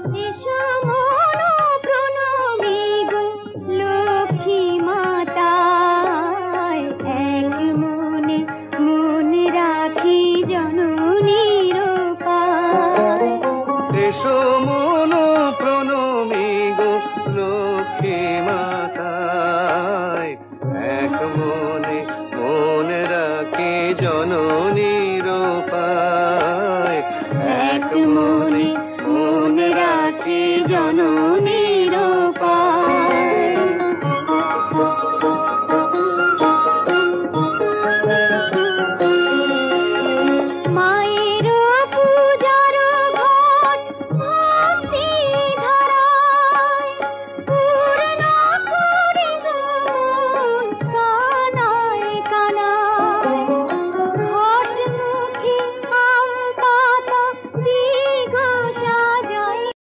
এসো মন প্রণমী গো লক্ষ্মী মাতায়, এক মনে মন রাখি জননীর পায়। এসো